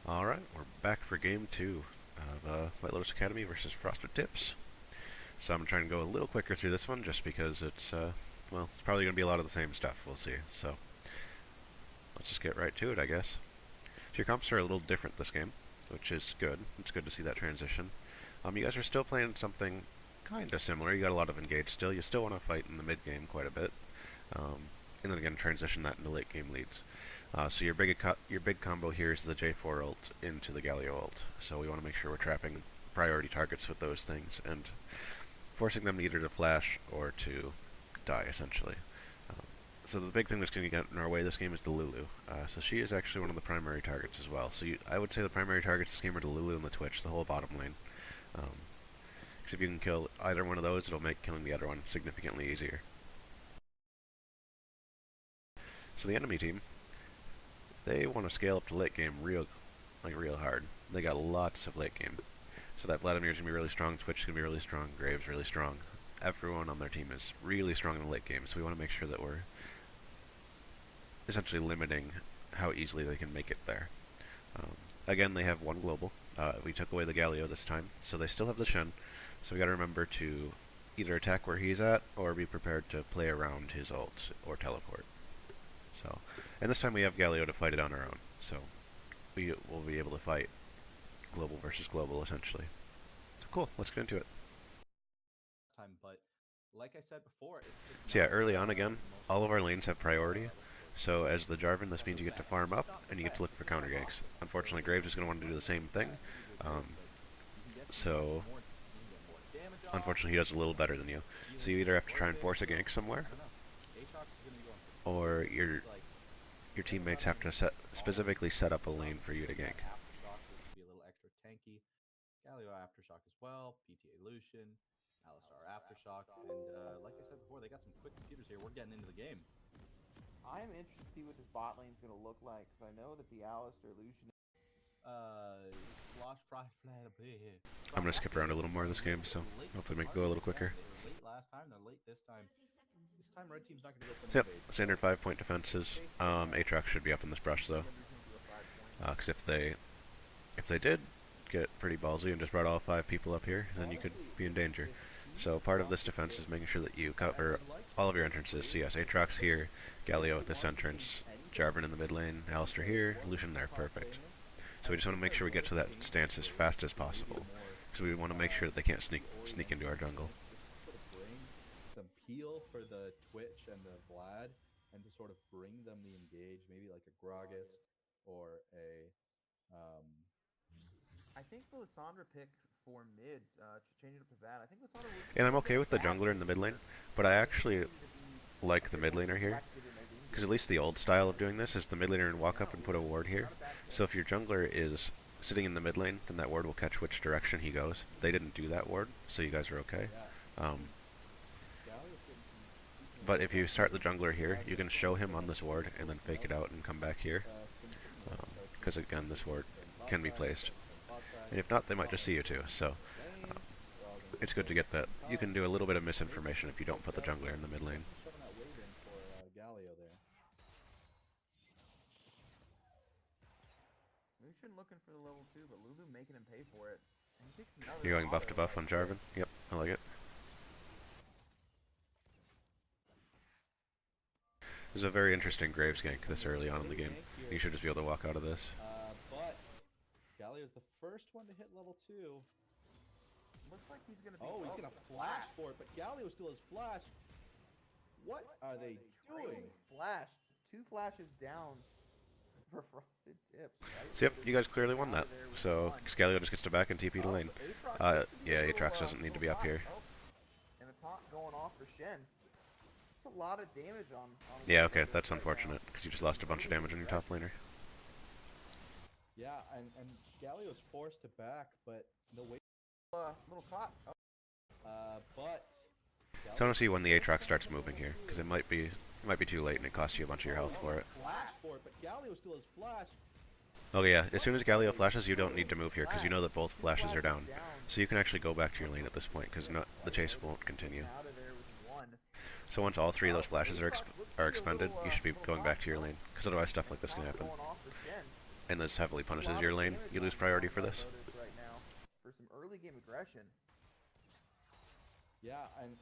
Alright, we're back for game 2 of White Lotus Academy versus Frosted Tips. So I'm trying to go a little quicker through this one just because it's, well, it's probably going to be a lot of the same stuff, we'll see. So, let's just get right to it, I guess. So your comps are a little different this game, which is good. It's good to see that transition. You guys are still playing something kind of similar. You got a lot of engage still. You still want to fight in the mid game quite a bit. And then again, transition that into late game leads. So your big combo here is the J4 ult into the Galio ult. So we want to make sure we're trapping priority targets with those things and forcing them either to flash or to die, essentially. So the big thing that's going to get in our way this game is the Lulu. So she is actually one of the primary targets as well. So I would say the primary targets this game are the Lulu and the Twitch, the whole bottom lane. Because if you can kill either one of those, it'll make killing the other one significantly easier. So the enemy team, they want to scale up to late game real hard. They got lots of late game. So that Vladimir's going to be really strong, Twitch is going to be really strong, Graves really strong. Everyone on their team is really strong in the late game, so we want to make sure that we're essentially limiting how easily they can make it there. Again, they have one global. We took away the Galio this time, so they still have the Shen. So we got to remember to either attack where he's at, or be prepared to play around his ult or teleport. So, and this time we have Galio to fight it on our own. So we will be able to fight global versus global essentially. So cool, let's get into it. But like I said before, so yeah, early on again, all of our lanes have priority. So as the Jarvan, this means you get to farm up and you get to look for counter ganks. Unfortunately, Graves is going to want to do the same thing. So unfortunately, he does a little better than you. So you either have to try and force a gank somewhere, or your teammates have to specifically set up a lane for you to gank. Be a little extra tanky. Galio Aftershock as well, PTA Lucian, Alistar Aftershock, and like I said before, they got some quick computers here. We're getting into the game. I am interested to see what this bot lane is going to look like, because I know that the Alistar Lucian. I'm going to skip around a little more in this game, so hopefully make it go a little quicker. Late last time, they're late this time. This time, red team's not going to go. So, yep, standard 5-point defenses. Aatrox should be up in this brush though, because if they did get pretty ballsy and just brought all 5 people up here, then you could be in danger. So part of this defense is making sure that you cover all of your entrances. So yes, Aatrox here, Galio at this entrance, Jarvan in the mid lane, Alistar here, Lucian there, perfect. So we just want to make sure we get to that stance as fast as possible, because we want to make sure that they can't sneak into our jungle. Some peel for the Twitch and the Vlad, and to sort of bring them the engage, maybe like a Gragas or a. I think the Lissandra pick for mid, change it up to that. I think Lissandra. And I'm okay with the jungler in the mid lane, but I actually like the mid laner here, because at least the old style of doing this is the mid laner and walk up and put a ward here. So if your jungler is sitting in the mid lane, then that ward will catch which direction he goes. They didn't do that ward, so you guys are okay. But if you start the jungler here, you can show him on this ward and then fake it out and come back here, because again, this ward can be placed. And if not, they might just see you too. So it's good to get that. You can do a little bit of misinformation if you don't put the jungler in the mid lane. Lucian looking for the level 2, but Lulu making him pay for it. You're going buff to buff on Jarvan? Yep, I like it. This is a very interesting Graves gank this early on in the game. You should just be able to walk out of this. But Galio's the first one to hit level 2. Looks like he's going to be... Oh, he's going to flash for it, but Galio still has flash. What are they doing? Flash. 2 flashes down for Frosted Tips. Right? So yep, you guys clearly won that. So Galio just gets to back and TP to lane. Yeah, Aatrox doesn't need to be up here. And a taunt going off for Shen. That's a lot of damage on yeah, okay, that's unfortunate, because you just lost a bunch of damage on your top laner. Yeah, and Galio's forced to back, but no way. Little caught. But So I want to see when the Aatrox starts moving here, because it might be too late and it costs you a bunch of your health for it. Flash for it, but Galio still has flash. Okay, yeah, as soon as Galio flashes, you don't need to move here, because you know that both flashes are down. So you can actually go back to your lane at this point, because the chase won't continue. So once all 3 of those flashes are expended, you should be going back to your lane, because otherwise stuff like this can happen. and this heavily A punishes lot your of lane, damage you lose on priority for by this. Lotus right now for some early game aggression. Yeah, and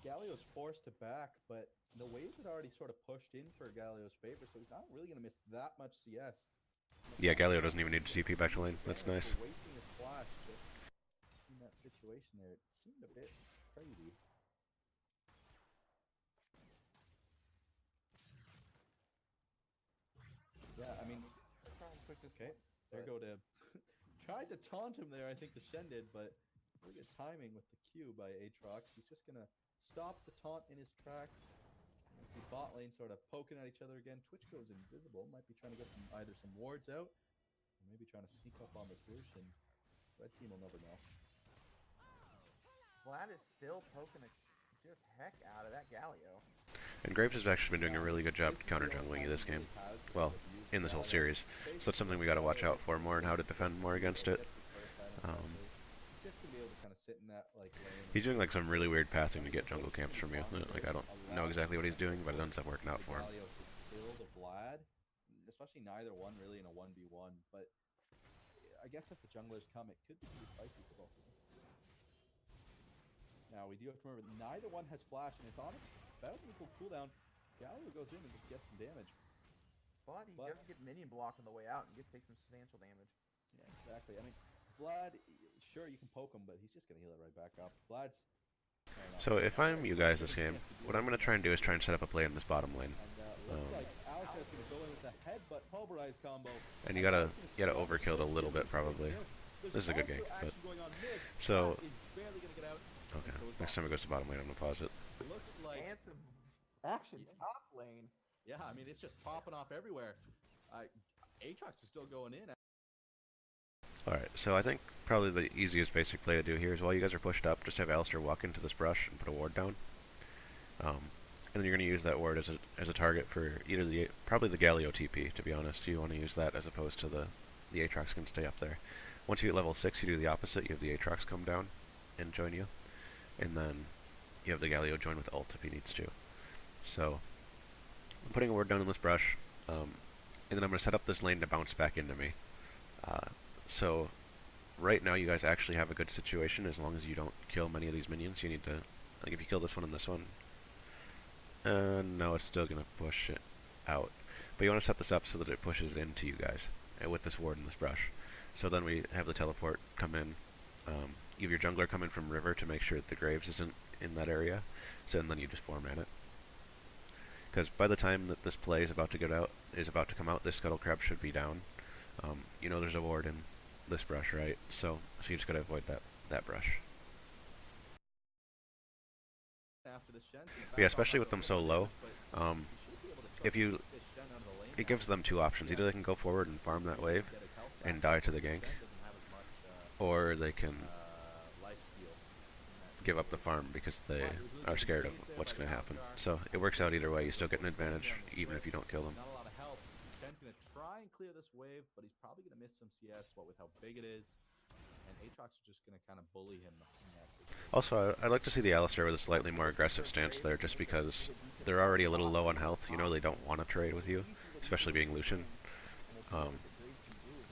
Galio's forced to back, but the wave had already sort of pushed in for Galio's favor, so he's not really going to miss that much CS. Yeah, Galio doesn't even need to TP back to lane. That's nice. For wasting his flash just in that situation there, it seemed a bit crazy. Yeah, I mean, Try and push this okay, one, there but go to tried to taunt him there. I think the Shen did, but really good timing with the Q by Aatrox. He's just gonna stop the taunt in his tracks. You see bot lane sort of poking at each other again. Twitch goes invisible. Might be trying to get either some wards out, or maybe trying to sneak up on this Lucian. Red team will never know. Vlad is still poking the just heck out of that Galio. And Graves has actually been doing a really good job counter jungling you this game. Well, in this whole series. So that's something we got to watch out for more and how to defend more against it. He's doing like some really weird pathing to get jungle camps from you. Like I don't know exactly what he's doing, but it ends up working out for him. Especially neither one really in a 1v1, but I guess if the junglers come, it could be pretty spicy for both of them. Now we do have to remember neither one has flash, and it's on about an equal cooldown. Galio goes in and just gets some damage. But he does get minion block on the way out and takes some substantial damage. Yeah, exactly. I mean, Vlad, sure you can poke him, but he's just gonna heal it right back up. Vlad's. So if I'm you guys this game, what I'm gonna try and do is try and set up a play in this bottom lane. And looks like Alistar's gonna go in with a headbutt pulverize combo. And you gotta overkill it a little bit probably. This is a good game, but so okay. Next time it goes to bottom lane, I'm gonna pause it. Looks like And some action top lane. yeah, I mean it's just popping off everywhere. Aatrox is still going in. Alright, so I think probably the easiest basic play to do here is while you guys are pushed up, just have Alistar walk into this brush and put a ward down. And then you're going to use that ward as a target for either probably the Galio TP, to be honest. You want to use that as opposed to the Aatrox can stay up there. Once you get level 6, you do the opposite. You have the Aatrox come down and join you. And then you have the Galio join with ult if he needs to. So, I'm putting a ward down in this brush, and then I'm going to set up this lane to bounce back into me. So, right now you guys actually have a good situation as long as you don't kill many of these minions. You need to, like if you kill this one and this one, no, it's still going to push it out. But you want to set this up so that it pushes into you guys with this ward and this brush. So then we have the teleport come in. You have your jungler come in from river to make sure that the Graves isn't in that area. So and then you just four-man it. Because by the time that this play is about to come out, this Scuttle Crab should be down. You know there's a ward in this brush, right? So you just gotta avoid that brush. But yeah, especially with them so low, it gives them two options. Either they can go forward and farm that wave and die to the gank, or they can give up the farm because they are scared of what's going to happen. So it works out either way. You still get an advantage even if you don't kill them. Not a lot of help. Shen's gonna try and clear this wave, but he's probably gonna miss some CS. What with how big it is, and Aatrox is just gonna kind of bully him. Also, I'd like to see the Alistar with a slightly more aggressive stance there, just because they're already a little low on health. You know they don't want to trade with you, especially being Lucian.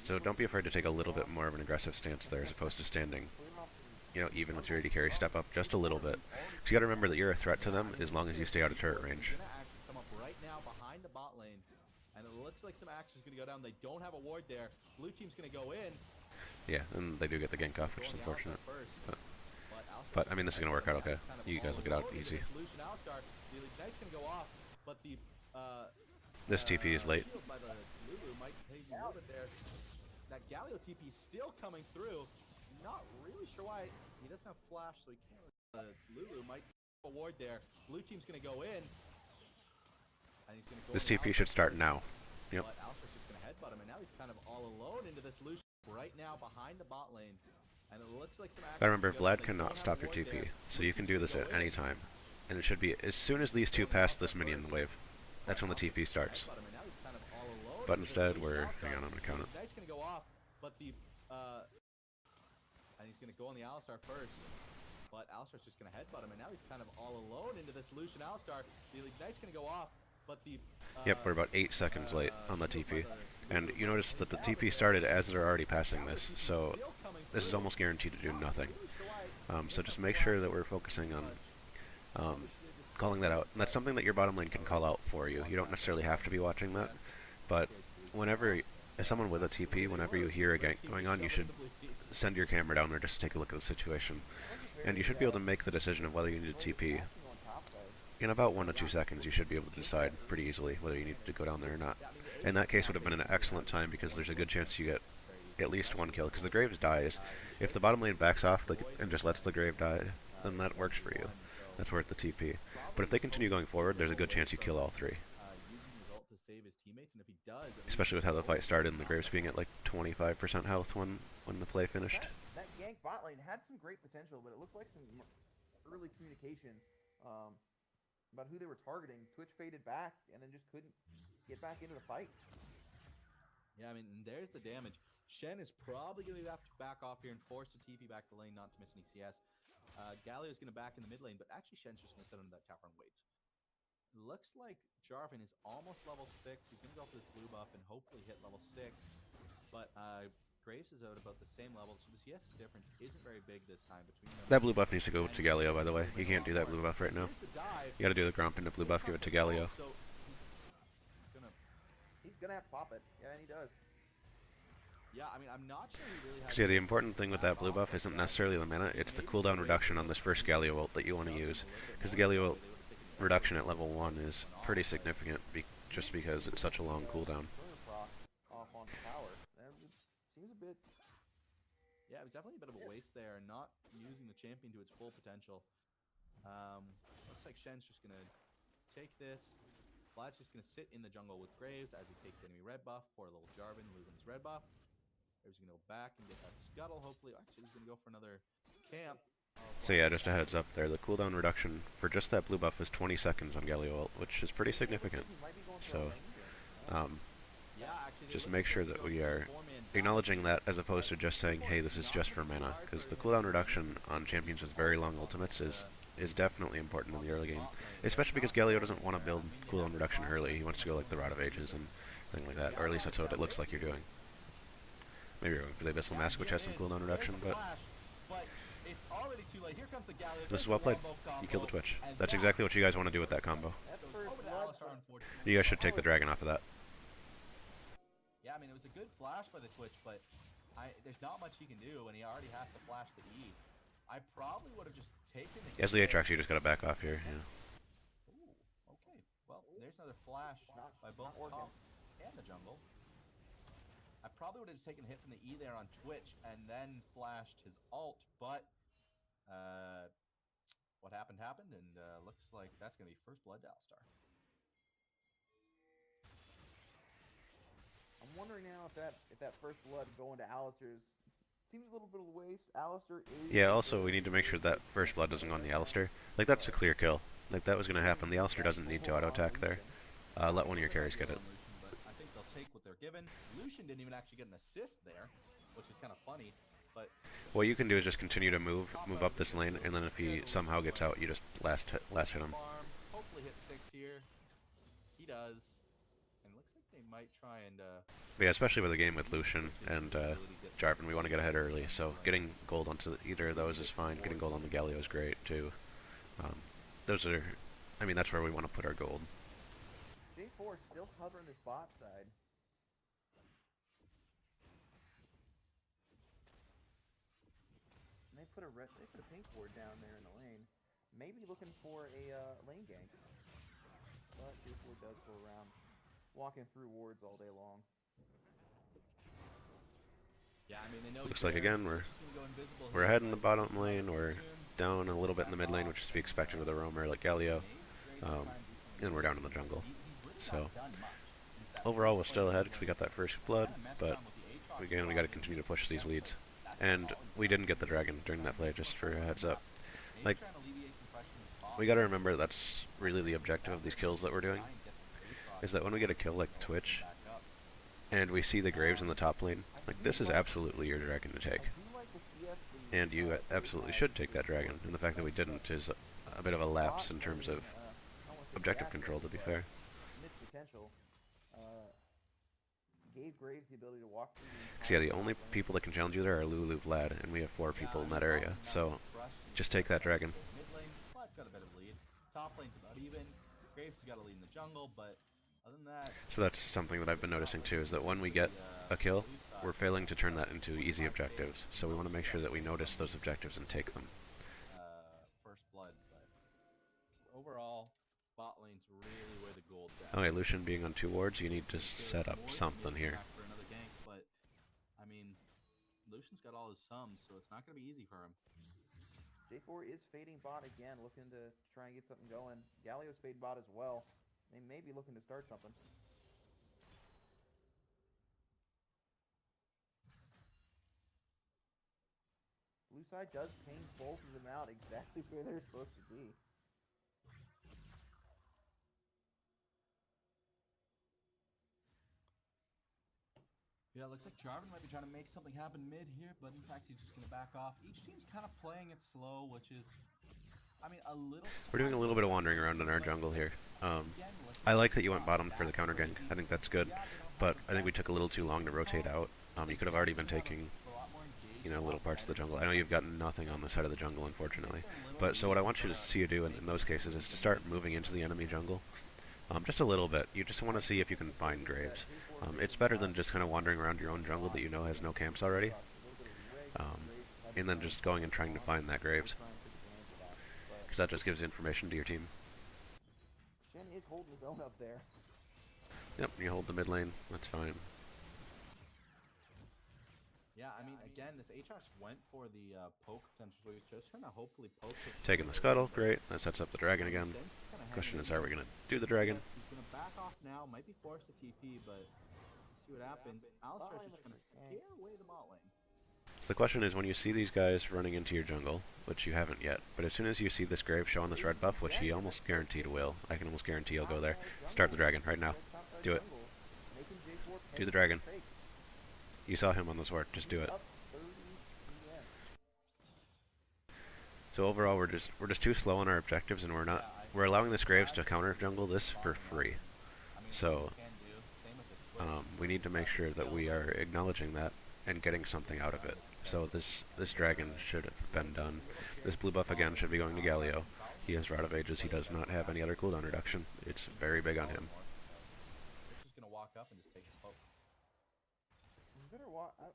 So don't be afraid to take a little bit more of an aggressive stance there, as opposed to standing, even with your AD carry, step up just a little bit. Because you got to remember that you're a threat to them as long as you stay out of turret range. Come up right now behind the bot lane, and it looks like some action is going to go down. They don't have a ward there. Blue team's going to go in. Yeah, and they do get the gank off, which is unfortunate. But I mean, this is going to work out okay. You guys will get out easy. This TP is late. That Galio TP still coming through. Not really sure why he doesn't have flash, so he can't. Lulu might have a ward there. Blue team's gonna go in. And he's gonna go this TP should start now. Yep. But Alistar's just gonna headbutt him, and now he's kind of all alone into this Lucian right now behind the bot lane. And it looks like some action. I remember Vlad cannot stop your TP, so you can do this at any time. And it should be as soon as these two pass this minion wave. That's when the TP starts. But instead, hang on, I'm gonna count it. Knight's gonna go off, but and he's gonna go on the Alistar first. But Alistar's just gonna headbutt him, and now he's kind of all alone into this Lucian Alistar. The Ignite's gonna go off, But the Yep, we're about 8 seconds late on the TP. And you notice that the TP started as they're already passing this, so this is almost guaranteed to do nothing. So just make sure that we're focusing on calling that out. And that's something that your bottom lane can call out for you. You don't necessarily have to be watching that, but whenever, as someone with a TP, whenever you hear a gank going on, you should send your camera down there just to take a look at the situation. And you should be able to make the decision of whether you need to TP. In about 1 to 2 seconds, you should be able to decide pretty easily whether you need to go down there or not. In that case, would have been an excellent time because there's a good chance you get at least 1 kill. Because the Graves dies. If the bottom lane backs off and just lets the Grave die, then that works for you. That's worth the TP. But if they continue going forward, there's a good chance you kill all 3. Especially with how the fight started and the Graves being at like 25% health when the play finished. That gank bot lane had some great potential, but it looked like some early communication about who they were targeting. Twitch faded back and then just couldn't get back into the fight. Yeah, I mean, there's the damage. Shen is probably going to have to back off here and force the TP back to lane, not to miss any CS. Galio's going to back in the mid lane, but actually Shen's just going to sit under that tower and wait. Looks like Jarvan is almost level 6. He's going to go for this blue buff and hopefully hit level 6. But Graves is out about the same level, so the CS difference isn't very big this time between them. That blue buff needs to go to Galio, by the way. You can't do that blue buff right now. You gotta do the Gromp into blue buff, give it to Galio. He's gonna have to pop it. Yeah, and he does. Yeah, I mean, I'm not sure he really has... See, the important thing with that blue buff isn't necessarily the mana, it's the cooldown reduction on this first Galio ult that you want to use. Because the Galio ult reduction at level 1 is pretty significant, just because it's such a long cooldown. Off on the tower. That seems a bit... Yeah, it was definitely a bit of a waste there, not using the champion to its full potential. Looks like Shen's just going to take this. Vlad's just going to sit in the jungle with Graves as he takes the enemy red buff. Poor little Jarvan losing his red buff. Graves is going to go back and get that scuttle, hopefully. Actually, he's going to go for another camp. So yeah, just a heads up there, the cooldown reduction for just that blue buff is 20 seconds on Galio ult, which is pretty significant. So, just make sure that we are acknowledging that as opposed to just saying, hey, this is just for mana, because the cooldown reduction on champions with very long ultimates is definitely important in the early game, especially because Galio doesn't want to build cooldown reduction early. He wants to go like the Rod of Ages and things like that, or at least that's what it looks like you're doing. Maybe you're going for the Abyssal Mask, which has some cooldown reduction, but this is well played. You killed the Twitch. That's exactly what you guys want to do with that combo. You guys should take the dragon off of that. Yeah, I mean, it was a good flash by the Twitch, but there's not much he can do, and he already has to flash the E. I probably would have just taken the... As the Aatrox, you just got to back off here. Yeah. Ooh, okay. Well, there's another flash by both top and the jungle. I probably would have just taken a hit from the E there on Twitch and then flashed his ult, but what happened, and looks like that's going to be first blood to Alistar. I'm wondering now if that first blood going to Alistar's seems a little bit of a waste. Alistar is... Yeah, also we need to make sure that first blood doesn't go on the Alistar. Like, that's a clear kill. Like, that was going to happen. The Alistar doesn't need to auto-attack there. Let one of your carries get it. I think they'll take what they're given. Lucian didn't even actually get an assist there, which is kind of funny. But what you can do is just continue to move up this lane, and then if he somehow gets out, you just last hit him. Hopefully hit 6 here. He does. And it looks like they might try and... But yeah, especially with a game with Lucian and Jarvan, we want to get ahead early, so getting gold onto either of those is fine. Getting gold on the Galio is great, too. Those are... I mean, that's where we want to put our gold. J4 still hovering this bot side. And they put a pink ward down there in the lane. Maybe looking for a lane gank. But J4 does go around walking through wards all day long. Yeah, I mean, they know looks like again we're ahead in the bottom lane, we're down a little bit in the mid lane, which is to be expected with a roamer like Galio, and we're down in the jungle. So overall we're still ahead because we got that first blood, but again we got to continue to push these leads. And we didn't get the dragon during that play, just for a heads up. Like, we got to remember that's really the objective of these kills that we're doing, is that when we get a kill like the Twitch and we see the Graves in the top lane, like, this is absolutely your dragon to take. And you absolutely should take that dragon. And the fact that we didn't is a bit of a lapse in terms of objective control, to be fair. potential. Gave Graves the ability to walk through the Because yeah, entire the only top lane. people that can challenge you there are Lulu, Vlad, and we have 4 people in that area. So just take that dragon. Mid lane, Vlad's got a bit of lead. Top lane's about even. Graves has got a lead in the jungle, but other than that, So that's something that I've been noticing too, is that when we get a kill, we're failing to turn that into easy objectives. So we want to make sure that we notice those objectives and take them. first blood. But overall, bot lane's really where the gold's at. Okay, Lucian being on 2 wards, you need to set up something here. For another gank, but I mean, Lucian's got all his sums, so it's not going to be easy for him. J4 is fading bot again, looking to try and get something going. Galio's fading bot as well. They may be looking to start something. Blue side does ping both of them out exactly where they're supposed to be. Yeah, it looks like Jarvan might be trying to make something happen mid here, but in fact he's just going to back off. Each team's kind of playing it slow, which is, I mean, a little... We're doing a little bit of wandering around in our jungle here. I like that you went bottom for the counter gank. I think that's good, but I think we took a little too long to rotate out. You could have already been taking, you know, little parts of the jungle. I know you've got nothing on the side of the jungle, unfortunately. But so what I want you to see you do in those cases is to start moving into the enemy jungle. Just a little bit. You just want to see if you can find Graves. It's better than just kind of wandering around your own jungle that you know has no camps already. And then just going and trying to find that Graves. Because that just gives information to your team. Shen is holding his own up there. Yep, you hold the mid lane. That's fine. Yeah, I mean, again, this Aatrox went for the poke potential, so he's just trying to hopefully poke. Taking the scuttle, great. That sets up the dragon again. Question is, are we going to do the dragon? He's going to back off now, might be forced to TP, but see what happens. Alistar's just going to scare away the bot lane. So the question is, when you see these guys running into your jungle, which you haven't yet, but as soon as you see this Grave showing this red buff, which he almost guaranteed will, I can almost guarantee he'll go there. Start the dragon right now. Do it. Do the dragon. You saw him on the sword. Just do it. So overall, we're just too slow on our objectives, and we're allowing this Graves to counter jungle this for free. So we need to make sure that we are acknowledging that and getting something out of it. So this dragon should have been done. This blue buff again should be going to Galio. He has Rod of Ages. He does not have any other cooldown reduction. It's very big on him. Just gonna walk up and just take the poke.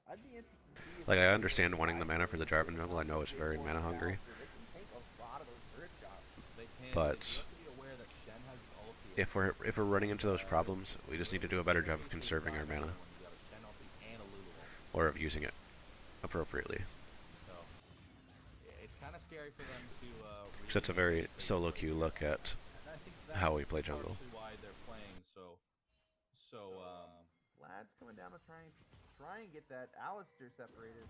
I'd be interested to see if Like, I understand wanting the mana for the Jarvan jungle. I know it's very mana hungry. But if we're running into those problems, we just need to do a better job of conserving our mana. Or of using it appropriately. It's kind of scary for them to. Because that's a very solo queue look at how we play jungle. Why they're playing so. Vlad's coming down to try and get that Alistar separated.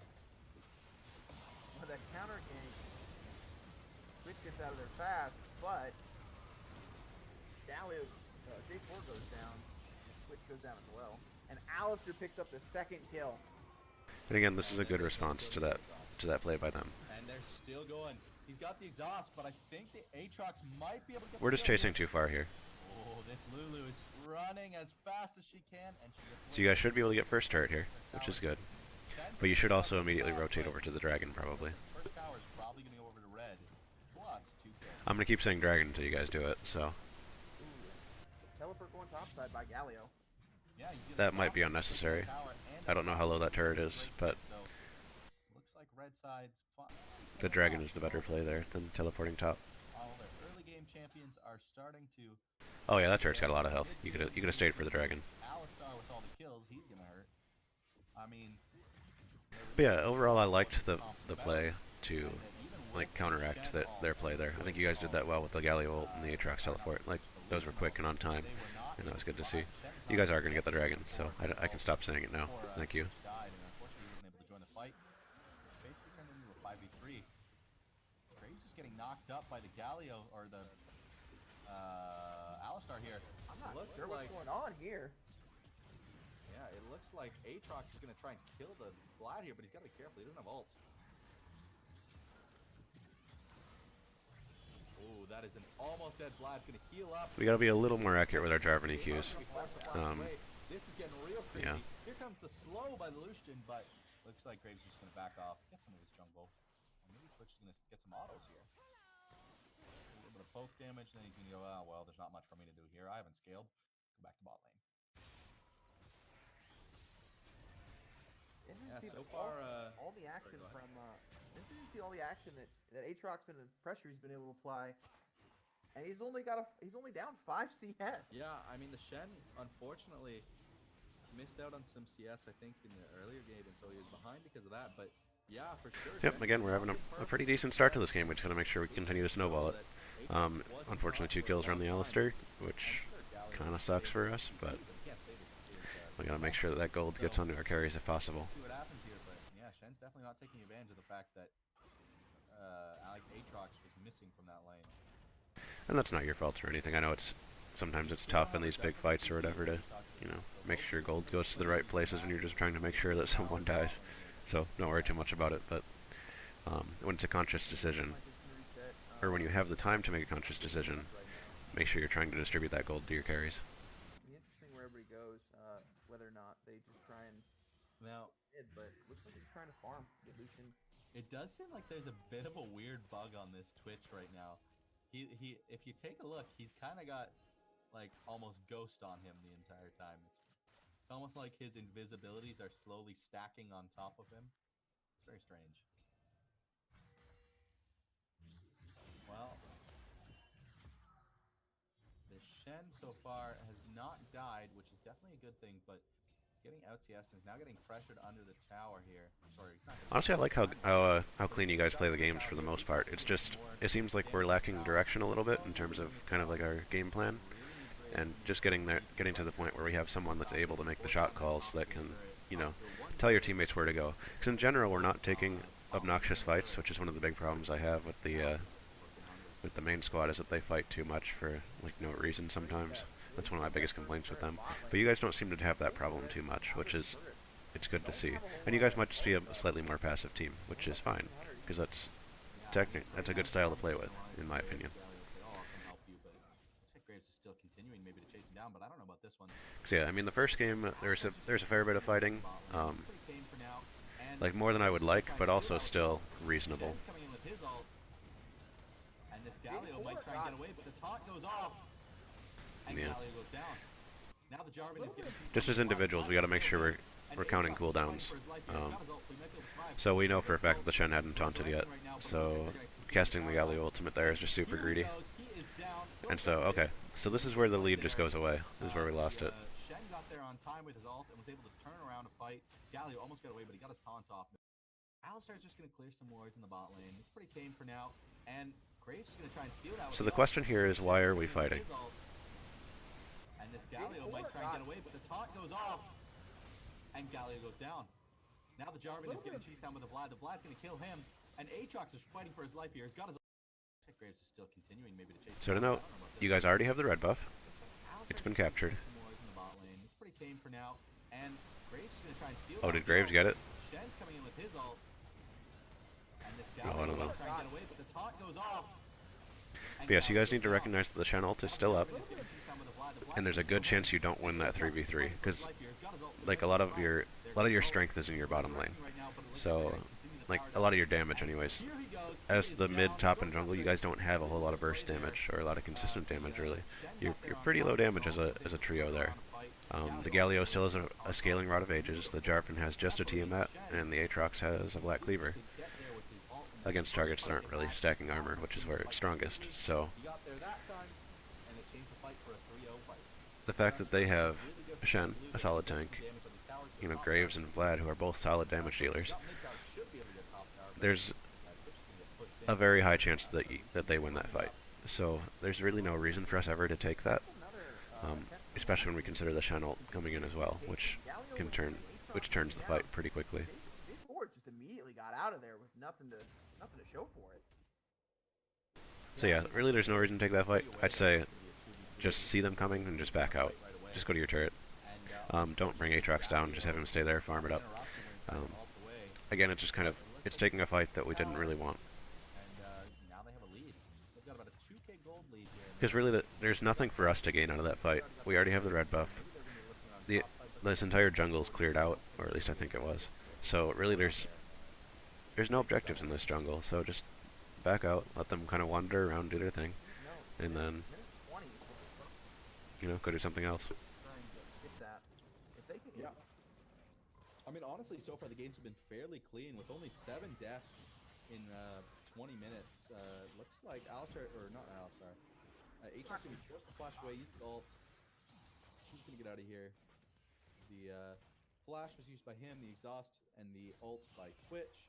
Well, that counter gank. Switch gets out of there fast, but Galio, J4 goes down. Switch goes down as well, and Alistar picks up the second kill. And again, this is a good response to that play by them. And they're still going. He's got the exhaust, but I think the Aatrox might be able to get. We're just chasing too far here. Oh, this Lulu is running as fast as she can, and she gets. So you guys should be able to get first turret here, which is good. But you should also immediately rotate over to the dragon, probably. First tower is probably going to go over to red. Plus 2 kills. I'm going to keep saying dragon until you guys do it, so. Teleport going topside by Galio. Yeah, That might be unnecessary. I don't know how low that turret is, but looks like red side's fine. the dragon is the better play there than teleporting top. All their early game champions are starting to. Oh yeah, that turret's got a lot of health. You could have stayed for the dragon. Alistar with all the kills, he's gonna hurt. I mean. But yeah, overall I liked the play to like counteract their play there. I think you guys did that well with the Galio ult and the Aatrox teleport. Like those were quick and on time, and that was good to see. You guys are gonna get the dragon, so I can stop saying it now. Thank you. Died, and unfortunately he wasn't able to join the fight. Basically turned into a 5v3. Graves is getting knocked up by the Galio or the Alistar here. I'm not Looks sure like, what's going on here. yeah, it looks like Aatrox is gonna try and kill the Vlad here, but he's gotta be careful. He doesn't have ult. Oh, that is an almost dead Vlad. Gonna heal up. We gotta be a little more accurate with our Jarvan EQs. This is getting real crazy. Yeah. Here comes the slow by Lucian, but looks like Graves is just gonna back off, get some of his jungle. And maybe Twitch is gonna get some autos here. A little bit of poke damage, then he's gonna go, oh well, there's not much for me to do here. I haven't scaled. Go back to bot lane. Interesting so to see far, all the action go ahead. from interesting to see all the action that Aatrox been in pressure he's been able to apply, and he's only down 5 CS. Yeah, I mean the Shen unfortunately missed out on some CS I think in the earlier game, and so he was behind because of that. But yeah, for sure. Yep, again, we're having a pretty decent start to this game. We just gotta make sure we continue to snowball it. Unfortunately, 2 kills are on the Alistair, which kind of sucks for us, but we gotta make sure that that gold gets onto our carries if possible. See what happens here, but yeah, Shen's definitely not taking advantage of the fact that Aatrox was missing from that lane. And that's not your fault or anything. I know sometimes it's tough in these big fights or whatever to, make sure gold goes to the right places when you're just trying to make sure that someone dies. So don't worry too much about it. But when it's a conscious decision, or when you have the time to make a conscious decision, make sure you're trying to distribute that gold to your carries. It'll be interesting wherever he goes, whether or not they just try and Now, but it looks like he's trying to farm. Get Lucian. it does seem like there's a bit of a weird bug on this Twitch right now. He if you take a look, he's kind of got like almost ghost on him the entire time. It's almost like his invisibilities are slowly stacking on top of him. It's very strange. Well, the Shen so far has not died, which is definitely a good thing, but he's getting out-CS'd and he's now getting pressured under the tower here. Sorry, he's not getting Honestly, I like how clean you guys play the games for the most part. It's just, it seems like we're lacking direction a little bit in terms of kind of like our game plan, and just getting to the point where we have someone that's able to make the shot calls that can, tell your teammates where to go. Because in general, we're not taking obnoxious fights, which is one of the big problems I have with the main squad, is that they fight too much for like no reason sometimes. That's one of my biggest complaints with them. But you guys don't seem to have that problem too much, which is, it's good to see. And you guys might just be a slightly more passive team, which is fine, because that's a good style to play with, in my opinion. Graves is still continuing maybe to chase him down, but I don't know about this one. So yeah, I mean the first game there's a fair bit of fighting, like more than I would like, but also still reasonable. Shen's coming in with his ult, and this Galio might try and get away, but the taunt goes off, and Yeah. Galio goes down. Now the Jarvan is getting Just as individuals, we got to make sure we're counting cooldowns. So we know for a fact that the Shen hadn't taunted yet, so casting the Galio ultimate there is just super greedy. And so, okay, so this is where the lead just goes away. This is where we lost it. Shen got there on time with his ult and was able to turn around and fight. Galio almost got away, but he got his taunt off. Alistar's just going to clear some wards in the bot lane. It's pretty tame for now, and Graves is going to try and steal that. So the question here is, why are we fighting? And this Galio might try and get away, but the taunt goes off, and Galio goes down. Now the Jarvan is getting chased down with the Vlad. The Vlad's going to kill him, and Aatrox is fighting for his life here. He's got his. Graves is still continuing maybe to chase. So to note, you guys already have the red buff. It's been captured. It's pretty tame for now, and Graves is going to try and steal. Oh, did Graves get it? Shen's coming in with his ult, and this Oh, I don't know. trying to get away, but the taunt goes off. But yes, you guys need to recognize that the Shen ult is still up, and there's a good chance you don't win that 3v3, because like a lot of your strength is in your bottom lane. So like a lot of your damage anyways. As the mid, top, and jungle, you guys don't have a whole lot of burst damage or a lot of consistent damage really. You're pretty low damage as a trio there. The Galio still has a scaling Rod of Ages, the Jarvan has just a Tiamat, and the Aatrox has a Black Cleaver against targets that aren't really stacking armor, which is where it's strongest. So the fact that they have Shen, a solid tank, Graves and Vlad, who are both solid damage dealers, there's a very high chance that they win that fight. So there's really no reason for us ever to take that, especially when we consider the Shen ult coming in as well, which turns the fight pretty quickly. His board just immediately got out of there with nothing to show for it. So yeah, really there's no reason to take that fight. I'd say just see them coming and just back out. Just go to your turret. Don't bring Aatrox down, just have him stay there, farm it up. Again, it's just kind of, it's taking a fight that we didn't really want. And now they have a lead. They've got about a 2 Because really, there's nothing for us to gain out of that fight. We already have the red buff. The this entire jungle's cleared out, or at least I think it was. So really, there's no objectives in this jungle. So just back out, let them kind of wander around, do their thing, and then go do something else. Yeah. I mean, honestly, so far the games have been fairly clean with only 7 deaths in 20 minutes. Looks like Alistar, or not Alistar, Aatrox going to be forced to flash away, use ult. He's going to get out of here. The flash was used by him, the exhaust, and the ult by Twitch.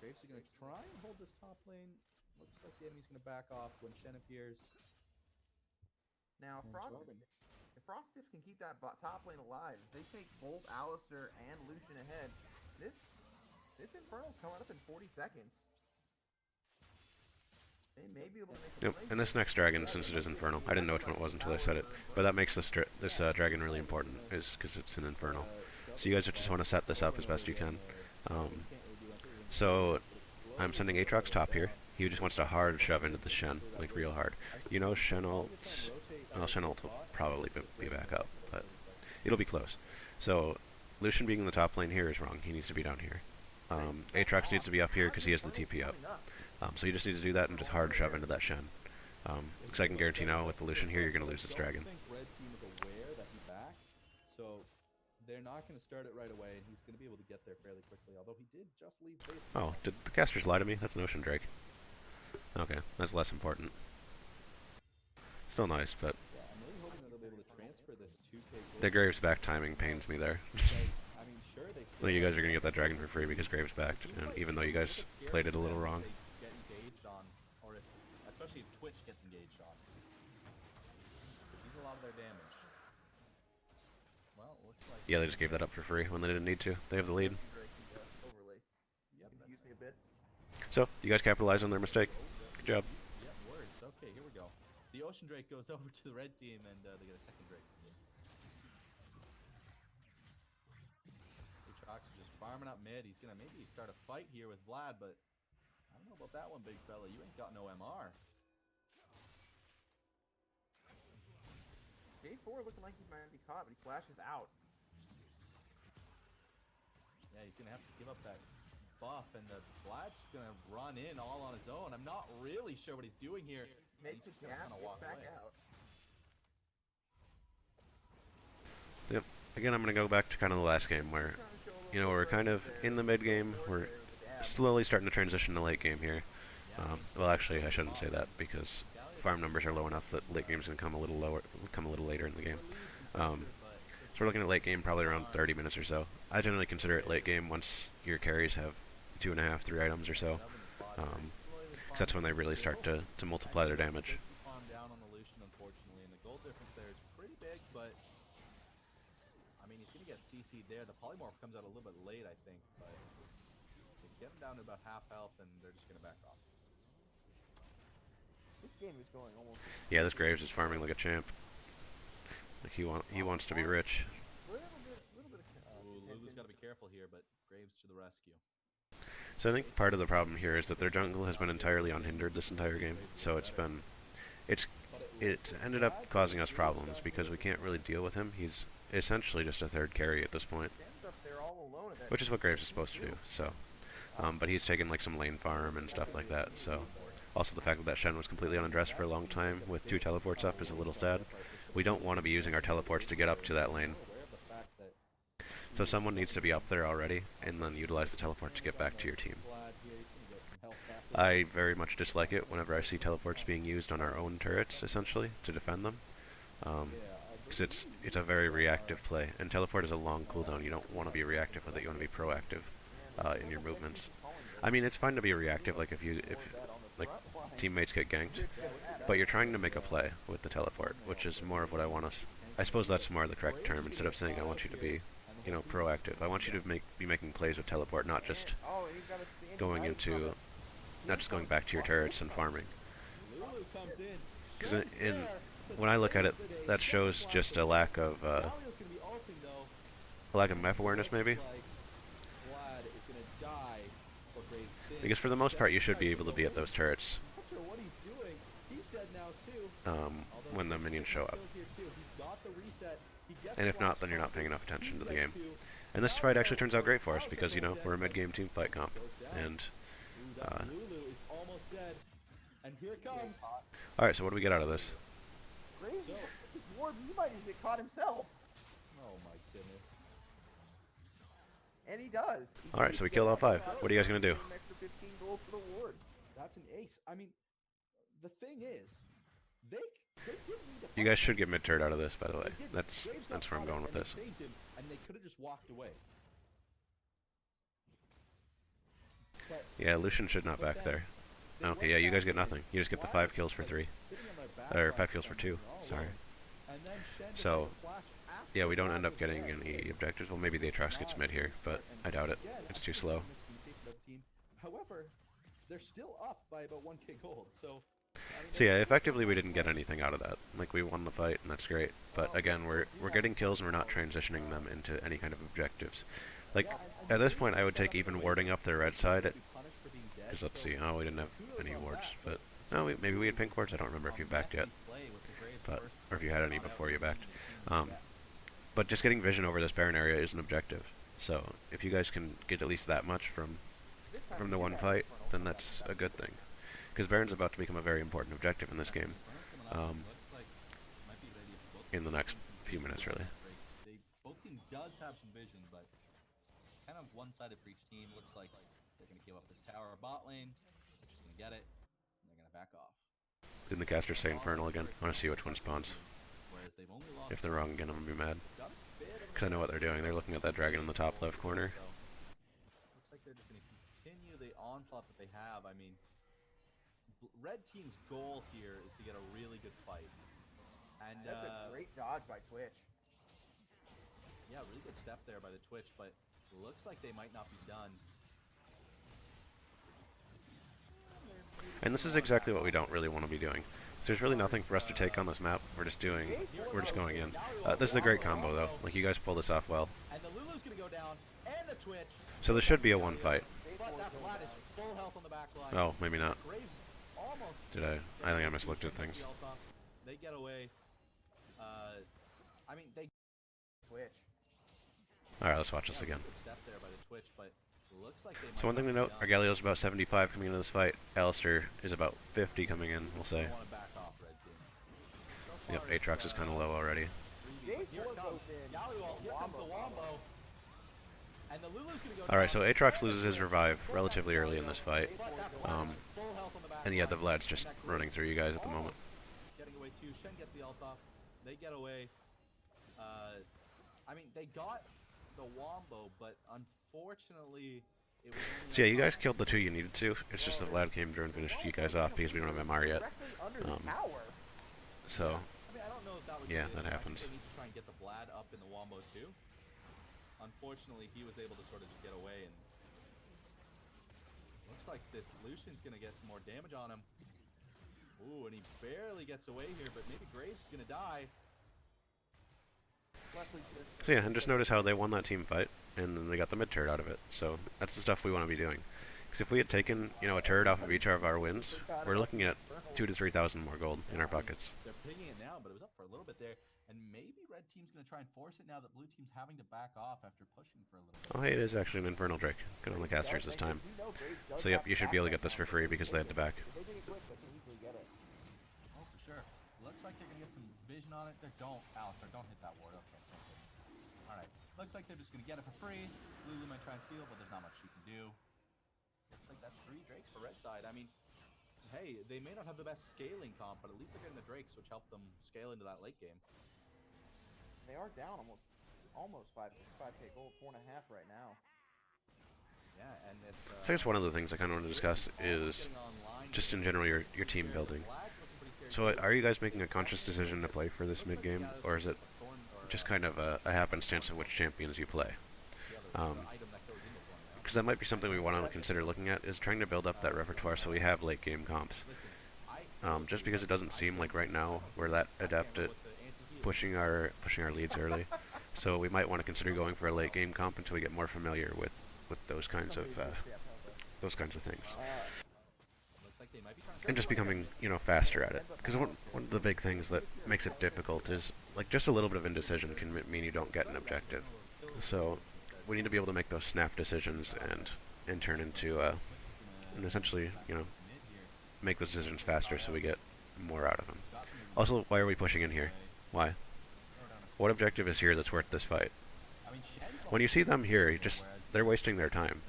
Graves is going to try and hold this top lane. Looks like the enemy's going to back off when Shen appears. Now, if Froststiff can keep that top lane alive, if they take both Alistar and Lucian ahead, this Infernal's coming up in 40 seconds. They may be able to make Yep, and this next dragon, since it is Infernal, I didn't know which one it was until I said it, but that makes this dragon really important, is because it's an Infernal. So you guys just want to set this up as best you can. So I'm sending Aatrox top here. He just wants to hard shove into the Shen, like real hard. Shen ult, well, Shen ult will probably be back up, but it'll be close. So Lucian being in the top lane here is wrong. He needs to be down here. Aatrox needs to be up here because he has the TP up. So you just need to do that and just hard shove into that Shen. Because I can guarantee now with the Lucian here, you're going to lose this dragon. I think red team is aware that he backed, so they're not going to start it right away, and he's going to be able to get there fairly quickly, although he did just leave base. Oh, did the casters lie to me? That's an Ocean Drake. Okay, that's less important. Still nice, but Yeah, I'm really hoping that they'll be able to transfer this 2K. the Graves back timing pains me there. I mean, sure, they still You guys are going to get that dragon for free because Graves backed, and even though you guys played it a little wrong. Get engaged on, or especially if Twitch gets engaged on. He's a lot of their damage. Well, looks like Yeah, they just gave that up for free when they didn't need to. They have the lead. overlay. Yep, Confused me a bit. So, you guys capitalized on their mistake. Good job. Yep, words. Okay, here we go. The Ocean Drake goes over to the red team, and they get a second Drake. Aatrox is just farming up mid. He's gonna maybe start a fight here with Vlad, but I don't know about that one, big fella. You ain't got no MR. J4 looking like he might be caught, but he flashes out. Yeah, he's gonna have to give up that buff, and the Vlad's gonna run in all on his own. I'm not really sure what he's doing here. Makes a He's just gap, gonna gets walk back away. out. Yep. Again, I'm going to go back to kind of the last game where, we're kind of in the mid game. We're slowly starting to transition to late game here. Well, actually, I shouldn't say that because farm numbers are low enough that late game's going to come a little later in the game. So we're looking at late game probably around 30 minutes or so. I generally consider it late game once your carries have 2.5, 3 items or so. Because that's when they really start to multiply their damage. Calm down on the Lucian, unfortunately, and the gold difference there is pretty big, but I mean, he's gonna get CC'd there. The polymorph comes out a little bit late, I think, but they get him down to about half health, and they're just gonna back off. This game is going almost. Yeah, this Graves is farming like a champ. Like he wants to be rich. Little bit of. Lulu's gotta be careful here, but Graves to the rescue. So I think part of the problem here is that their jungle has been entirely unhindered this entire game. So it's ended up causing us problems because we can't really deal with him. He's essentially just a third carry at this point, Shen's up there all alone at that which is what Graves is supposed to do. So, but he's taken like some lane farm and stuff like that. So, also the fact that Shen was completely unaddressed for a long time with 2 teleports up is a little sad. We don't want to be using our teleports to get up to that lane. So someone needs to be up there already, and then utilize the teleport to get back to your team. I very much dislike it whenever I see teleports being used on our own turrets, essentially, to defend them. Because it's a very reactive play, and teleport is a long cooldown. You don't want to be reactive with it, you want to be proactive in your movements. I mean, it's fine to be reactive, like if like teammates get ganked, but you're trying to make a play with the teleport, which is more of what I want us. I suppose that's more the correct term, instead of saying I want you to be proactive. I want you to be making plays with teleport, not just going back to your turrets and farming. Because when I look at it, that shows just a lack of map awareness, maybe. Because for the most part, you should be able to be at those turrets. Although when the he minions gets show some up. kills here too. He's got the reset. He gets And the if not, flash then you're not combo. paying enough attention He's to the led game. two. And this Now fight we actually know turns out great for us Kyle's because, you almost know, dead, we're a but mid-game team fight comp. goes down. And, Ooh, that Lulu is almost dead. And here it comes. alright, so what do we get out of this? Crazy. So- This ward, he might even get caught himself. Oh my goodness. And he does. Alright, so we killed all 5. What are you guys going to do? An extra 15 gold for the ward. That's an ace. I mean, the thing is, they didn't need to You fight guys him. should get mid-turd out of this, by the way. They didn't. That's Graves got where I'm caught going in with and this. they saved him, and they could have just walked away. But Yeah, Lucian should not back there. they Okay, went yeah, you back guys get with nothing. You just get the Lotus 5 kills for like 3. sitting on their back Or line 5 kills for defending 2. all Sorry. alone. And then Shen So, decided to flash after yeah, we don't Lotus end up was getting dead. any objectives. Well, maybe the Atrox gets mid here, but I doubt it. Again, It's I too think slow. it's a miscommunication of the team. However, they're still up by about 1k gold, so... I mean, So yeah, effectively we didn't get anything out of that. Like, we won the fight, and that's great. But again, we're getting kills and we're not transitioning them into any kind of objectives. Like, at this point I would take even warding up their red side, because let's see, oh, we didn't have any wards, but... No, maybe we had pink wards, I don't remember if you backed yet. But, or if you had any before you backed. But just getting vision over this Baron area is an objective. So, if you guys can get at least that much from the one fight, then that's a good thing. Because Baron's about to become a very important objective in this game. In the next few minutes, really. Both teams does have some vision, but kind of one-sided for each team. Looks like they're going to give up this tower bot lane. They're just going to get it, and they're going to back off. Didn't the caster say Infernal again? I want to see which one spawns. Whereas they've only lost If they're wrong again, I'm going to be mad. got a bit of Because I know what they're doing. They're looking at that dragon in the top left corner. Looks like they're just going to continue the onslaught that they have. I mean, red team's goal here is to get a really good fight. And That's a great dodge by Twitch. yeah, really good step there by the Twitch, but looks like they might not be done. And this is exactly what we don't really want to be doing. So there's really nothing for us to take on this map. We're just going in. This is a great combo, though. Like, you guys pull this off well. And the Lulu's going to go down, and the Twitch. So this should be a one fight. But that Vlad is full health on the back line. Oh, maybe not. Graves almost. Did I? I think I mislooked at things. They get away. I mean, they Twitch. Alright, let's watch this again. step there by the Twitch, but looks like they So one thing to note, our Galio's about 75 coming into this fight. Alistair is about 50 coming in, we'll say. want to back off, red team. Yep, Aatrox is kind of low already. J4 Here it goes comes. in. Galio, here comes the Wombo. And the Lulu's going to go Alright, down. so Aatrox loses his revive relatively early in this fight. But that Vlad is full health on the back And yeah, line. the Vlad's just running through you guys at the moment. Getting away too. Shen gets the ult off. They get away. I mean, they got the Wombo, but unfortunately, it was only So yeah, you guys killed the 2 you needed to. It's just the Vlad came through and finished you guys off because we don't have MR yet. Directly under the tower. So, I mean, I don't know if that was yeah, it. that I think happens. They need to try and get the Vlad up in the Wombo too. Unfortunately, he was able to sort of just get away, and looks like this Lucian's gonna get some more damage on him. Ooh, and he barely gets away here, but maybe Graves is gonna die. so yeah, and just notice how they won that team fight, and then they got the mid-turret out of it. So that's the stuff we want to be doing. Because if we had taken, you know, a turret off of each of our wins, we're looking at 2,000 to 3,000 more gold in our buckets. They're picking it now, but it was up for a little bit there. And maybe red team's gonna try and force it now that blue team's having to back off after pushing for a little bit. Oh, hey, it is actually an Infernal Drake. Good on the casters this time. So yep, you should be able to get this for free because they had to back. If they did it quick, they can easily get it. Oh, for sure. Looks like they're gonna get some vision on it. Don't, Alistair, don't hit that ward. Okay, thank you. Alright. Looks like they're just gonna get it for free. Lulu might try and steal, but there's not much she can do. Looks like that's 3 Drakes for red side. I mean, hey, they may not have the best scaling comp, but at least they're getting the Drakes, which help them scale into that late game. They are down almost 5k gold, 4.5 right now. Yeah, and it's So I guess one of the things I kind of want to discuss is just in general your team building. So are you guys making a conscious decision to play for this mid game, or is it just kind of a happenstance of which champions you play? Because that might be something we want to consider looking at, is trying to build up that repertoire so we have late game comps. Just because it doesn't seem like right now we're that adept at pushing our leads early, so we might want to consider going for a late game comp until we get more familiar with those kinds of things. Looks like they and just becoming, you know, faster at it. Because one of the big things that makes it difficult is, like, just a little bit of indecision can mean you don't get an objective. So we need to be able to make those snap decisions and turn into, and essentially, you know, make those decisions faster so we get more out of them. Also, why are we pushing in here? Why? What objective is here that's worth this fight? When you see them here, they're wasting their time.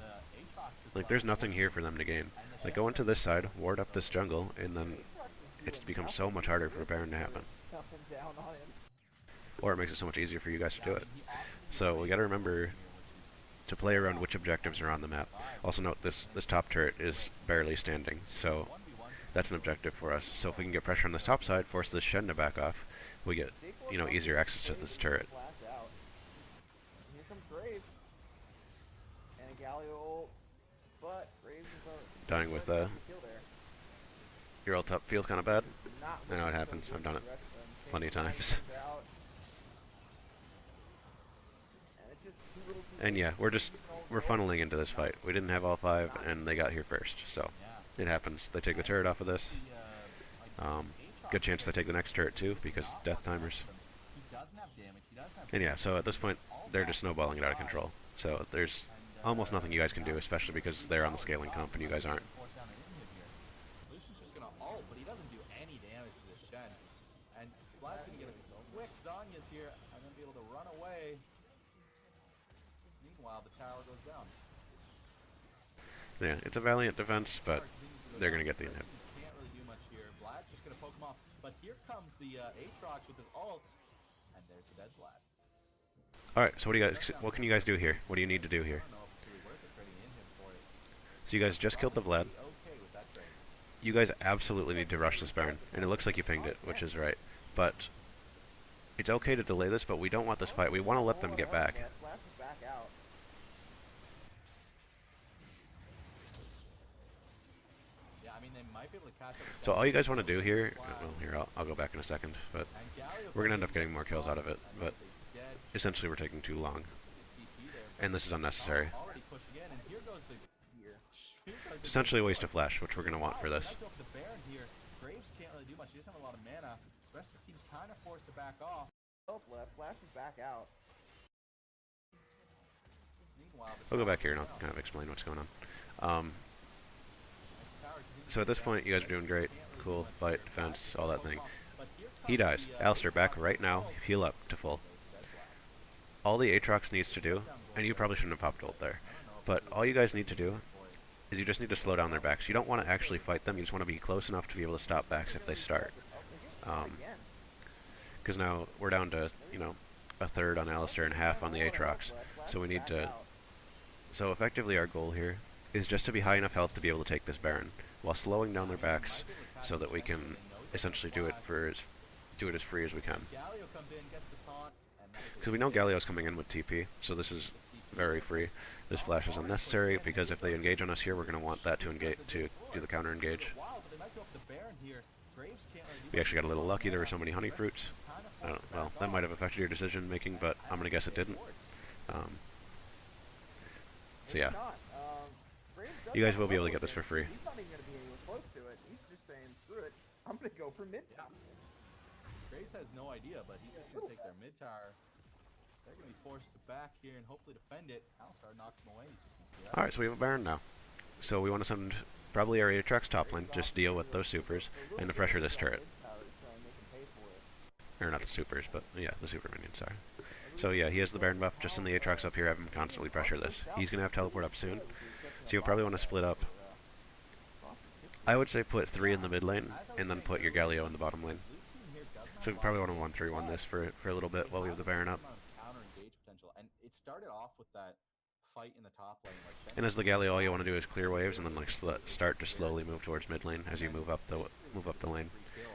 Like, there's nothing here for them to gain. Like, go into this side, ward up this jungle, and then it becomes so much harder for a Baron to happen. Or it makes it so much easier for you guys to do it. So we gotta remember to play around which objectives are on the map. Also note this top turret is barely standing, so that's an objective for us. So if we can get pressure on this top side, force this Shen to back off, we get, you know, easier access to this turret. Here comes Graves. And a Galio ult. But Graves is Dying with your ult up feels kind of bad. I know it happens. I've done it plenty of times. And yeah, we're funneling into this fight. We didn't have all 5, and they got here first, so it happens. They take the turret off of this. Good chance they take the next turret too, because death timers. And yeah, so at this point, they're just snowballing it out of control. So there's almost nothing you guys can do, especially because they're on the scaling comp and you guys aren't. Lucian's just gonna ult, but he doesn't do any damage to the Shen. And Vlad's gonna get a quick Zhonya's here and then be able to run away. Meanwhile, the tower goes down. Yeah, it's a valiant defense, but they're gonna get the inhib. Can't really do much here. Vlad's just gonna poke him off. But here comes the Aatrox with his ult, and there's the dead Vlad. Alright, so what can you guys do here? What do you need to do here? So you guys just killed the Vlad. You guys absolutely need to rush this Baron. And it looks like you pinged it, which is right. But it's okay to delay this, but we don't want this fight. We want to let them get back. So all you guys want to do here, well, here, I'll go back in a second, but we're going to end up getting more kills out of it, but essentially we're taking too long. And this is unnecessary. It's essentially a waste of flash, which we're going to want for this. Graves can't really do much. He doesn't have a lot of mana. The rest of the team's kind of forced to back off. Flash is back out. I'll go back here and I'll kind of explain what's going on. So at this point, you guys are doing great. Cool, fight, defense, all that thing. He dies. Alistair, back right now. Heal up to full. All the Aatrox needs to do, and you probably shouldn't have popped ult there, but all you guys need to do is you just need to slow down their backs. You don't want to actually fight them. You just want to be close enough to be able to stop backs if they start. Because now we're down to, you know, a third on Alistair and half on the Aatrox. So we need to... So effectively our goal here is just to be high enough health to be able to take this Baron, while slowing down their backs so that we can essentially do it as free as we can. Because we know Galio's coming in with TP, so this is very free. This flash is unnecessary, because if they engage on us here, we're going to want that to engage, to do the counter engage. We actually got a little lucky, there were so many honey fruits. Well, that might have affected your decision making, but I'm going to guess it didn't. So yeah. You guys will be able to get this for free. He's not even going to be anywhere close to it. He's just saying, screw it, I'm going to go for mid tower. Graves has no idea, but he's just going to take their mid tower. They're going to be forced to back here and hopefully defend it. Alistar knocks him away. Alright, so we have a Baron now. So we want to send probably our Aatrox top lane, just deal with those supers, and to pressure this turret. Or not the supers, but yeah, the super minions, sorry. So yeah, he has the Baron buff, just send the Aatrox up here, have him constantly pressure this. He's going to have teleport up soon, so you'll probably want to split up. I would say put 3 in the mid lane, and then put your Galio in the bottom lane. So we probably want to 1-3-1 this for a little bit while we have the Baron up. And it started off with that fight in the top lane. And as the Galio, all you want to do is clear waves, and then like start to slowly move towards mid lane as you move up the lane,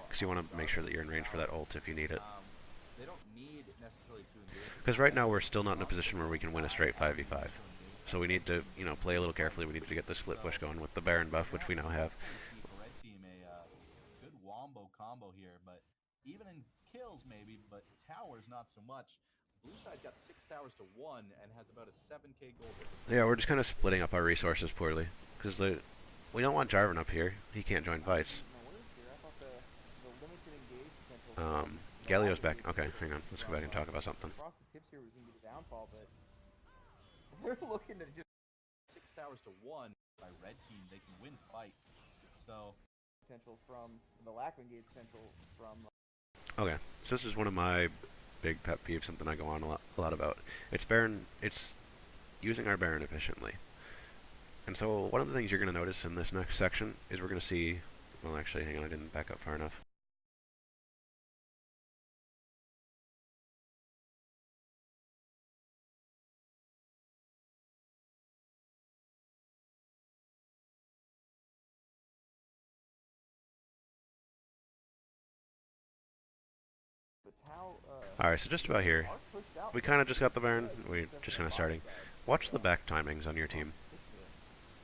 because you want to make sure that you're in range for that ult if you need it. Because right now we're still not in a position where we can win a straight 5v5. So we need to, you know, play a little carefully. We need to get the split push going with the Baron buff, which we now have. Red team a good wombo combo here, but even in kills maybe, but towers not so much. Blue side got 6 towers to 1 and has about a 7k gold. Yeah, we're just kind of splitting up our resources poorly, because we don't want Jarvan up here. He can't join fights. My words here. I thought the limited engage potential from the Galio's lack of back. engage Okay, potential hang on. Let's go from, back and talk about something. Frosted Tips here was going to be the downfall, but they're looking to just 6 towers to 1 by red team. They can win fights. So potential from the lack of engage potential from. Okay, so this is one of my big pet peeves, something I go on a lot about. It's Baron. It's using our Baron efficiently. And so one of the things you're going to notice in this next section is we're going to see. Well, actually, hang on, I didn't back up far enough. Alright, so just about here, we kind of just got the Baron. We're just kind of starting. Watch the back timings on your team.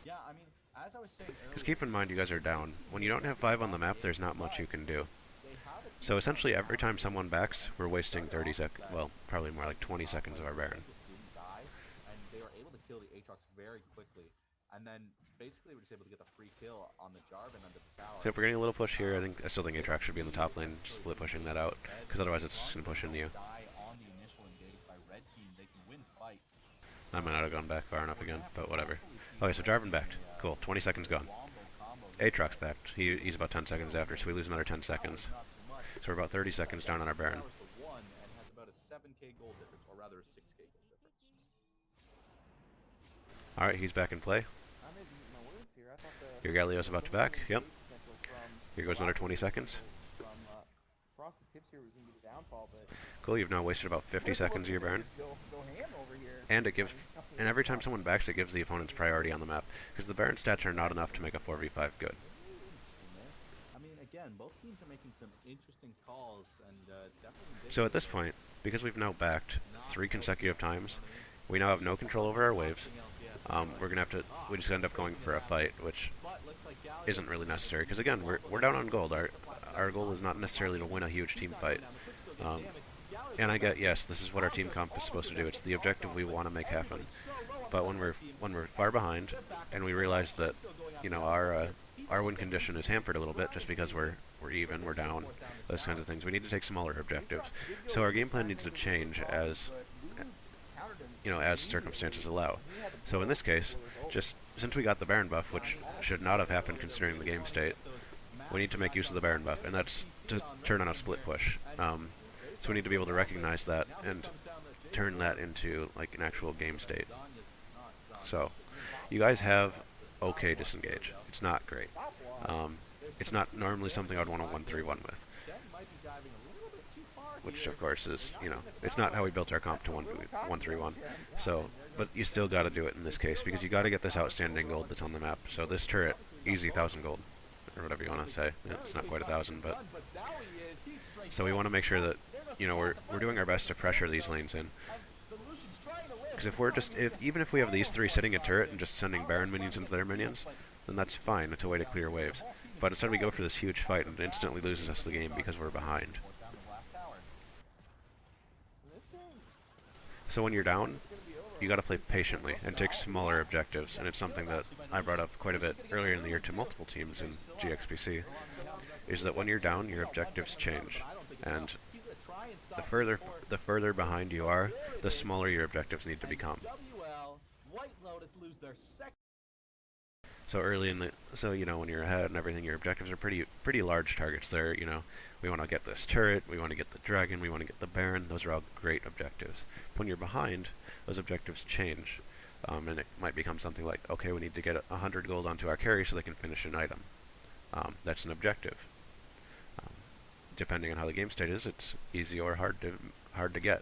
yeah, I mean, as I was saying Because earlier, keep in mind, you guys are down. When you don't have 5 on the map, there's not much you can do. So essentially, every time someone backs, we're wasting 30 seconds. Well, probably more like 20 seconds of our Baron. didn't die, and they were able to kill the Aatrox very quickly, and then basically we're just able to get the free kill on the Jarvan under the tower. So if we're getting a little push here, I still think Aatrox should be in the top lane, split pushing that out, because otherwise it's just going to push into you. Die on the initial engage by red team. They can win fights. I might not have gone back far enough again, but whatever. Okay, so Jarvan backed. Cool, 20 seconds gone. Aatrox backed. He's about 10 seconds after, so we lose another 10 seconds. So we're about 30 seconds down on our Baron. And has about a 7k gold difference, or rather a 6k gold difference. Alright, he's back in play. I'm making my words here. I thought the Your Galio's about to back. Yep. potential from Here goes another 20 seconds. from Frosted Tips here was going to be the downfall, but Cool, you've now wasted about 50 seconds of your Baron. go ham over here. And it gives, and every time someone backs, it gives the opponents priority on the map. Because the Baron stats are not enough to make a 4v5 good. I mean, again, both teams are making some interesting calls, and it's definitely. So at this point, because we've now backed 3 consecutive times, we now have no control over our waves. We're gonna have to. We just end up going for a fight, which isn't really necessary. Because again, we're down on gold. Our goal is not necessarily to win a huge team fight. And I get, yes, this is what our team comp is supposed to do. It's the objective we want to make happen. But when we're far behind, and we realize that, you know, our win condition is hampered a little bit just because we're even, we're down, those kinds of things. We need to take smaller objectives. So our game plan needs to change as, you know, as circumstances allow. So in this case, just since we got the Baron buff, which should not have happened considering the game state, we need to make use of the Baron buff, and that's to turn on a split push. So we need to be able to recognize that and turn that into like an actual game state. So you guys have okay disengage. It's not great. It's not normally something I'd want to 1-3-1 with. Which of course is, you know, it's not how we built our comp to 1-3-1. So, but you still got to do it in this case because you got to get this outstanding gold that's on the map. So this turret, easy 1,000 gold, or whatever you want to say. Yeah, it's not quite 1,000, but so we want to make sure that, you know, we're doing our best to pressure these lanes in. Because if we're just, even if we have these 3 sitting at turret and just sending Baron minions into their minions, then that's fine. It's a way to clear waves. But instead we go for this huge fight and it instantly loses us the game because we're behind. So when you're down, you got to play patiently and take smaller objectives, and it's something that I brought up quite a bit earlier in the year to multiple teams in GXPC, is that when you're down, your objectives change, and the further behind you are, the smaller your objectives need to become. White Lotus lose their second. So early in the, so you know, when you're ahead and everything, your objectives are pretty large targets. There, you know, we want to get this turret, we want to get the dragon, we want to get the Baron. Those are all great objectives. When you're behind, those objectives change, and it might become something like, okay, we need to get 100 gold onto our carry so they can finish an item. That's an objective. Depending on how the game state is, it's easy or hard to get.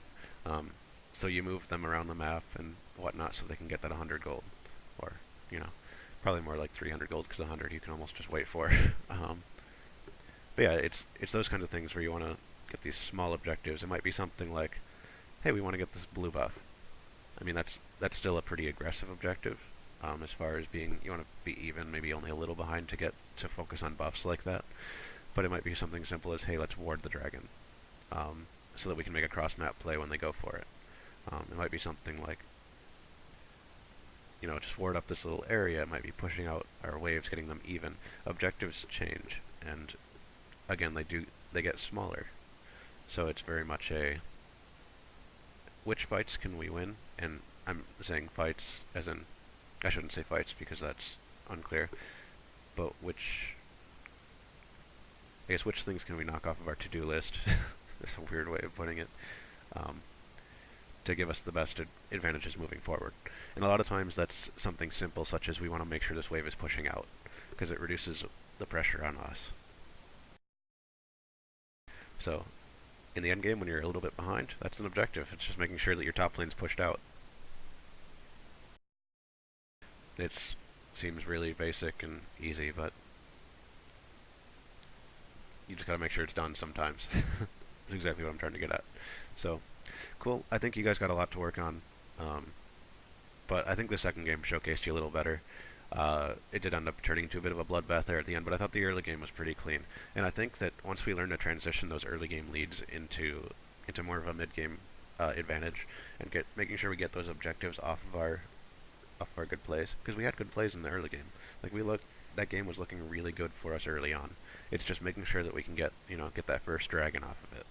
So you move them around the map and whatnot so they can get that 100 gold, or you know. Probably more like 300 gold because 100 you can almost just wait for. But yeah, it's those kinds of things where you want to get these small objectives. It might be something like, hey, we want to get this blue buff. I mean, that's still a pretty aggressive objective as far as being, you want to be even, maybe only a little behind to get to focus on buffs like that. But it might be something simple as, hey, let's ward the dragon so that we can make a cross-map play when they go for it. It might be something like, just ward up this little area, it might be pushing out our waves, getting them even. Objectives change, and again, they get smaller. So it's very much a which fights can we win? And I'm saying fights as in, I shouldn't say fights because that's unclear, but I guess which things can we knock off of our to-do list? That's a weird way of putting it. To give us the best advantages moving forward. And a lot of times that's something simple such as we want to make sure this wave is pushing out because it reduces the pressure on us. So in the end game when you're a little bit behind, that's an objective. It's just making sure that your top lane's pushed out. It seems really basic and easy, but you just gotta make sure it's done sometimes. That's exactly what I'm trying to get at. So, cool. I think you guys got a lot to work on. But I think the second game showcased you a little better. It did end up turning into a bit of a bloodbath there at the end, but I thought the early game was pretty clean. And I think that once we learn to transition those early game leads into more of a mid game advantage, and making sure we get those objectives off of our good plays, because we had good plays in the early game. Like that game was looking really good for us early on. It's just making sure that we can get that first dragon off of it,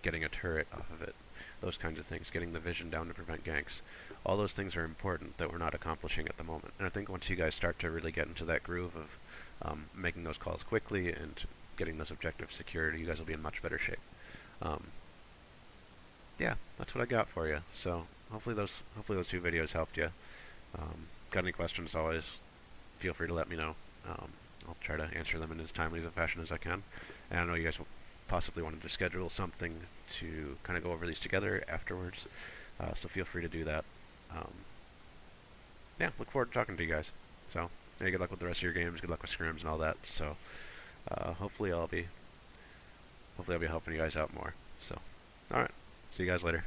getting a turret off of it, those kinds of things, getting the vision down to prevent ganks. All those things are important that we're not accomplishing at the moment. And I think once you guys start to really get into that groove of making those calls quickly and getting those objectives secured, you guys will be in much better shape. Yeah, that's what I got for you. So hopefully those two videos helped you. Got any questions? Always feel free to let me know. I'll try to answer them in as timely a fashion as I can. And I know you guys will possibly wanted to schedule something to kind of go over these together afterwards. So feel free to do that. Yeah, look forward to talking to you guys. So, yeah, good luck with the rest of your games. Good luck with scrims and all that. So, hopefully I'll be helping you guys out more. So, all right. See you guys later.